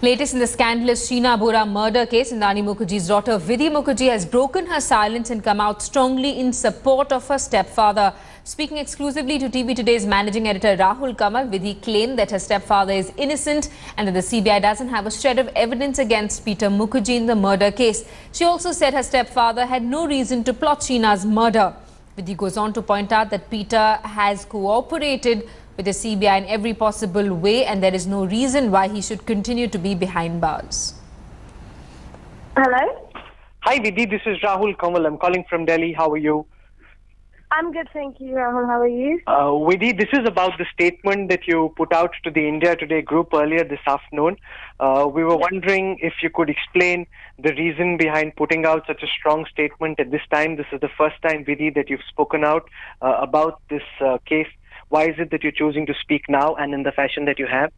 Latest in the scandalous Sheena Bora murder case, Indrani Mukherjea's daughter Vidhie Mukherjea has broken her silence and come out strongly in support of her stepfather. Speaking exclusively to TV Today's managing editor Rahul Kamal, Vidhie claimed that her stepfather is innocent and that the CBI doesn't have a shred of evidence against Peter Mukherjea in the murder case. She also said her stepfather had no reason to plot Sheena's murder. Vidhie goes on to point out that Peter has cooperated with the CBI in every possible way and there is no reason why he should continue to be behind bars. Hello? Hi Vidhie, this is Rahul Kamal. I'm calling from Delhi. How are you? I'm good, thank you, Rahul. How are you? Vidhie, this is about the statement that you put out to the India Today group earlier this afternoon. We were wondering if you could explain the reason behind putting out such a strong statement at this time. This is the first time, Vidhie, that you've spoken out about this case. Why is it that you're choosing to speak now and in the fashion that you have?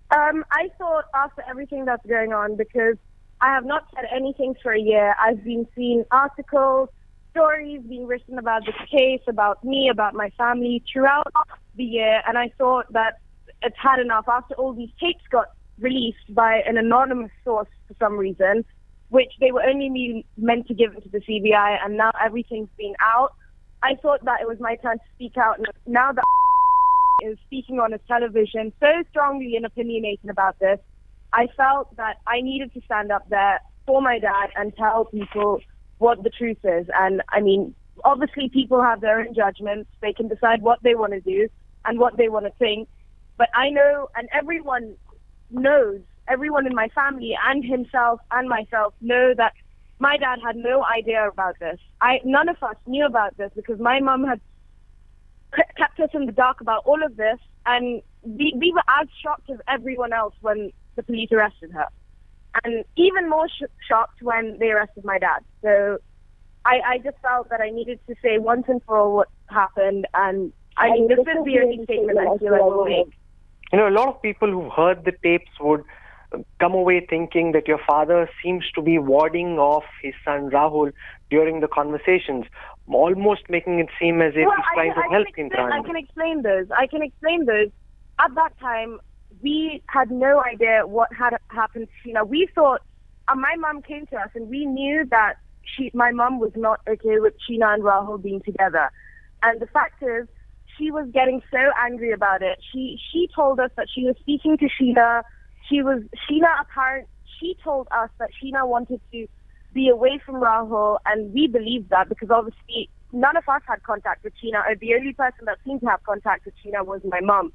I thought after everything that's going on, because I have not said anything for a year. I've been seeing articles, stories being written about this case, about me, about my family throughout the year, and I thought that it's had enough after all these tapes got released by an anonymous source for some reason, which they were only meant to give to the CBI, and now everything's been out. I thought that it was my time to speak out. Now that is speaking on his television so strongly and opinionated about this, I felt that I needed to stand up there for my dad and tell people what the truth is. And I mean, obviously people have their own judgments. They can decide what they want to do and what they want to think. But I know, and everyone knows, everyone in my family and himself and myself know that my dad had no idea about this. None of us knew about this because my mum had kept us in the dark about all of this, and we were as shocked as everyone else when the police arrested her. And even more shocked when they arrested my dad. So I just felt that I needed to say once and for all what happened, and I mean, this is the only statement I feel I will make. You know, a lot of people who heard the tapes would come away thinking that your father seems to be warding off his son Rahul during the conversations, almost making it seem as if he's trying to help Indrani. I can explain those. At that time, we had no idea what had happened to Sheena. We thought, my mom came to us and we knew that my mom was not okay with Sheena and Rahul being together. And the fact is, she was getting so angry about it. She told us that she was speaking to Sheena. She told us that Sheena wanted to be away from Rahul, and we believed that because obviously none of us had contact with Sheena. The only person that seemed to have contact with Sheena was my mum.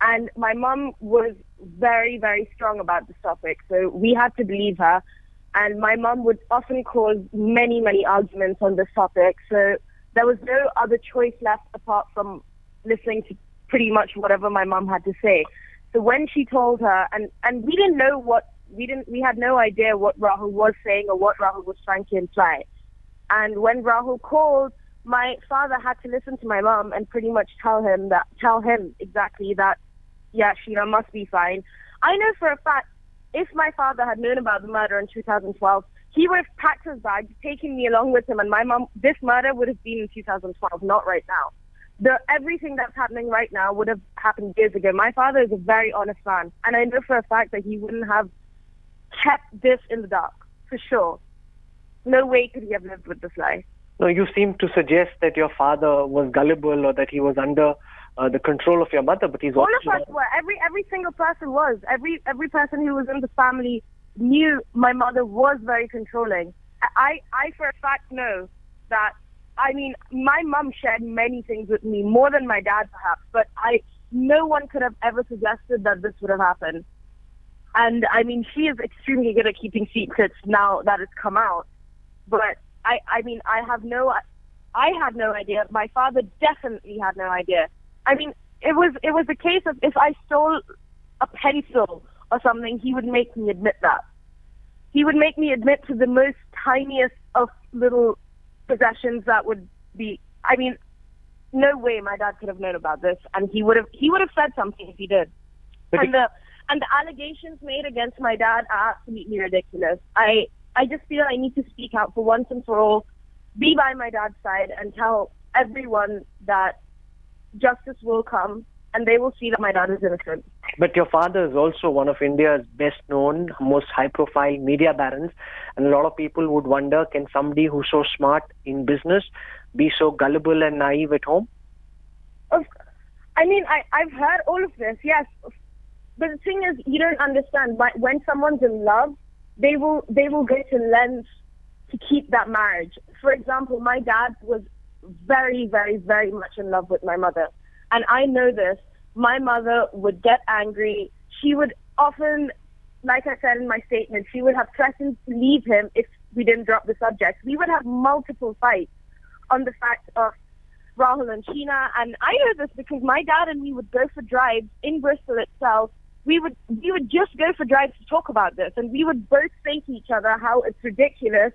And my mum was very, very strong about this topic, so we had to believe her. And my mum would often cause many, many arguments on this topic, so there was no other choice left apart from listening to pretty much whatever my mum had to say. So when she told her, and we didn't know we had no idea what Rahul was saying or what Rahul was trying to imply. And when Rahul called, my father had to listen to my mom and pretty much tell him exactly that, yeah, Sheena must be fine. I know for a fact, if my father had known about the murder in 2012, he would have packed his bag, taken me along with him, and my mom, this murder would have been in 2012, not right now. Everything that's happening right now would have happened years ago. My father is a very honest man, and I know for a fact that he wouldn't have kept this in the dark, for sure. No way could he have lived with this lie. No, you seem to suggest that your father was gullible or that he was under the control of your mother, but he's all of us were. Every single person was. Every person who was in the family knew my mother was very controlling. I for a fact know that. I mean, my mum shared many things with me, more than my dad perhaps, but no one could have ever suggested that this would have happened. And I mean, she is extremely good at keeping secrets now that it's come out. But I had no idea. My father definitely had no idea. I mean, it was a case of if I stole a pencil or something, he would make me admit that. He would make me admit to the most tiniest of little possessions that would be, I mean, no way my dad could have known about this, and he would have said something if he did. And the allegations made against my dad are absolutely ridiculous. I just feel I need to speak out for once and for all, be by my dad's side, and tell everyone that justice will come and they will see that my dad is innocent. But your father is also one of India's best known, most high profile media barons. And a lot of people would wonder, can somebody who's so smart in business be so gullible and naive at home? I mean, I've heard all of this, yes. But the thing is, you don't understand. When someone's in love, they will go to lengths to keep that marriage. For example, my dad was very, very, very much in love with my mother. And I know this. My mother would get angry. She would often, like I said in my statement, she would have threatened to leave him if we didn't drop the subject. We would have multiple fights on the fact of Rahul and Sheena. And I know this because my dad and me would go for drives in Bristol itself. We would just go for drives to talk about this. And we would both say to each other how it's ridiculous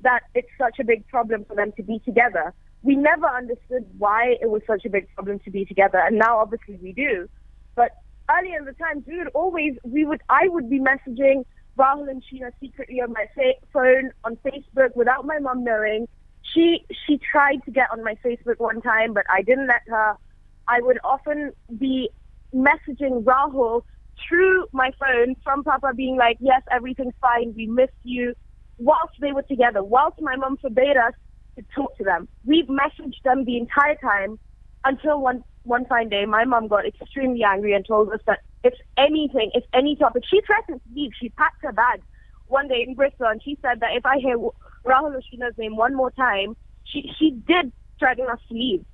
that it's such a big problem for them to be together. We never understood why it was such a big problem to be together, and now obviously we do. But earlier in the times, I would be messaging Rahul and Sheena secretly on my phone, on Facebook, without my mom knowing. She tried to get on my Facebook one time, but I didn't let her. I would often be messaging Rahul through my phone from Papa being like, yes, everything's fine, we missed you, whilst they were together, whilst my mom forbade us to talk to them. We've messaged them the entire time until one fine day my mom got extremely angry and told us that if any topic, she threatened to leave. She packed her bag one day in Bristol and she said that if I hear Rahul or Sheena's name one more time, she did threaten us to leave.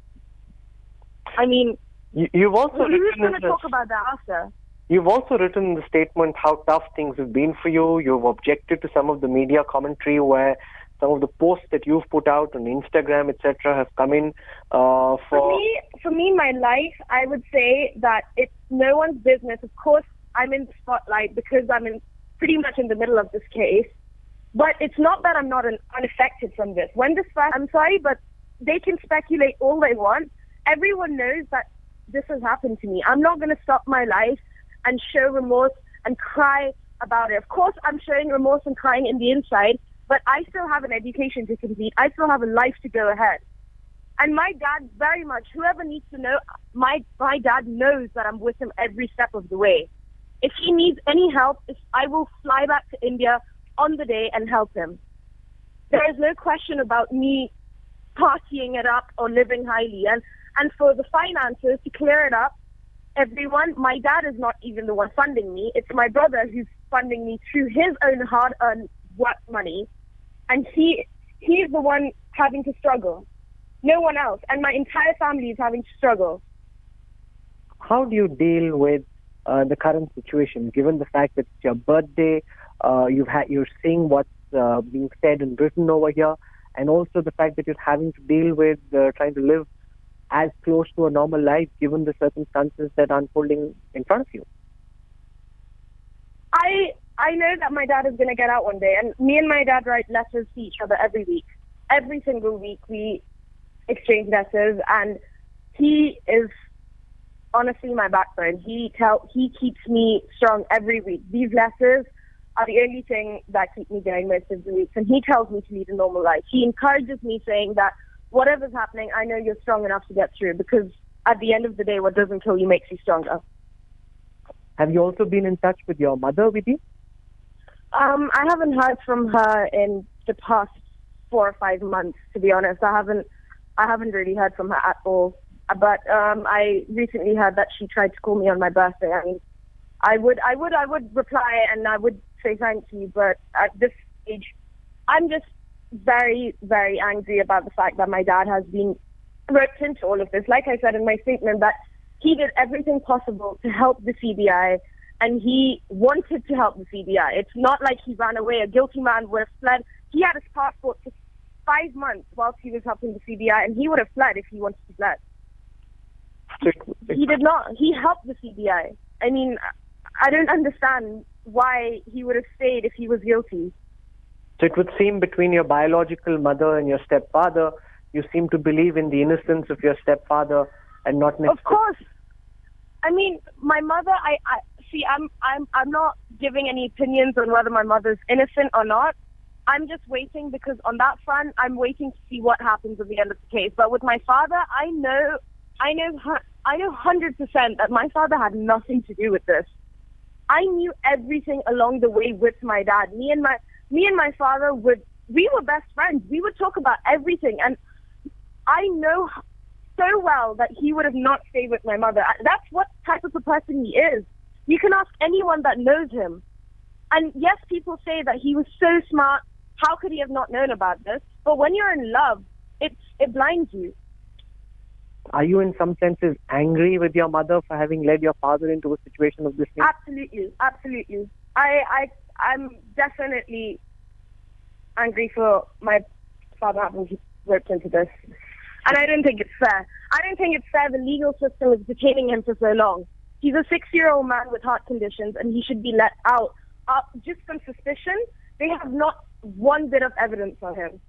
I mean, you've also who's going to talk about that after? You've also written in the statement how tough things have been for you. You've objected to some of the media commentary where some of the posts that you've put out on Instagram, etc., have come in For me, my life, I would say that it's no one's business. Of course, I'm in the spotlight because I'm pretty much in the middle of this case. But it's not that I'm not unaffected from this. I'm sorry, but they can speculate all they want. Everyone knows that this has happened to me. I'm not going to stop my life and show remorse and cry about it. Of course, I'm showing remorse and crying in the inside, but I still have an education to complete. I still have a life to go ahead. And my dad, very much, whoever needs to know, my dad knows that I'm with him every step of the way. If he needs any help, I will fly back to India on the day and help him. There is no question about me partying it up or living highly. And for the finances, to clear it up, everyone, my dad is not even the one funding me. It's my brother who's funding me through his own hard-earned work money. And he's the one having to struggle. No one else. And my entire family is having to struggle. How do you deal with the current situation, given the fact that it's your birthday, you're seeing what's being said and written over here, and also the fact that you're having to deal with trying to live as close to a normal life given the circumstances that are unfolding in front of you? I know that my dad is going to get out one day, and me and my dad write letters to each other every week. Every single week we exchange letters, and he is honestly my backbone. He keeps me strong every week. These letters are the only thing that keep me going most of the weeks, and he tells me to lead a normal life. He encourages me, saying that whatever's happening, I know you're strong enough to get through, because at the end of the day, what doesn't kill you makes you stronger. Have you also been in touch with your mother, Vidhie? I haven't heard from her in the past 4 or 5 months, to be honest. I haven't really heard from her at all. But I recently heard that she tried to call me on my birthday. I mean, I would reply and I would say thank you, but at this stage, I'm just very, very angry about the fact that my dad has been roped into all of this. Like I said in my statement, that he did everything possible to help the CBI, and he wanted to help the CBI. It's not like he ran away. A guilty man would have fled. He had his passport for 5 months whilst he was helping the CBI, and he would have fled if he wanted to fled. He did not. He helped the CBI. I mean, I don't understand why he would have stayed if he was guilty. So it would seem between your biological mother and your stepfather, you seem to believe in the innocence of your stepfather and not necessarily... Of course. I mean, my mother, I'm not giving any opinions on whether my mother's innocent or not. I'm just waiting, because on that front, I'm waiting to see what happens at the end of the case. But with my father, I know I know 100% that my father had nothing to do with this. I knew everything along the way with my dad. Me and my father we were best friends. We would talk about everything, and I know so well that he would have not stayed with my mother. That's what type of a person he is. You can ask anyone that knows him. And yes, people say that he was so smart. How could he have not known about this? But when you're in love, it blinds you. Are you in some senses angry with your mother for having led your father into a situation of this nature? Absolutely, absolutely. I'm definitely angry for my father having roped into this. And I don't think it's fair. I don't think it's fair the legal system is detaining him for so long. He's a 6-year-old man with heart conditions, and he should be let out just on suspicion. They have not one bit of evidence on him.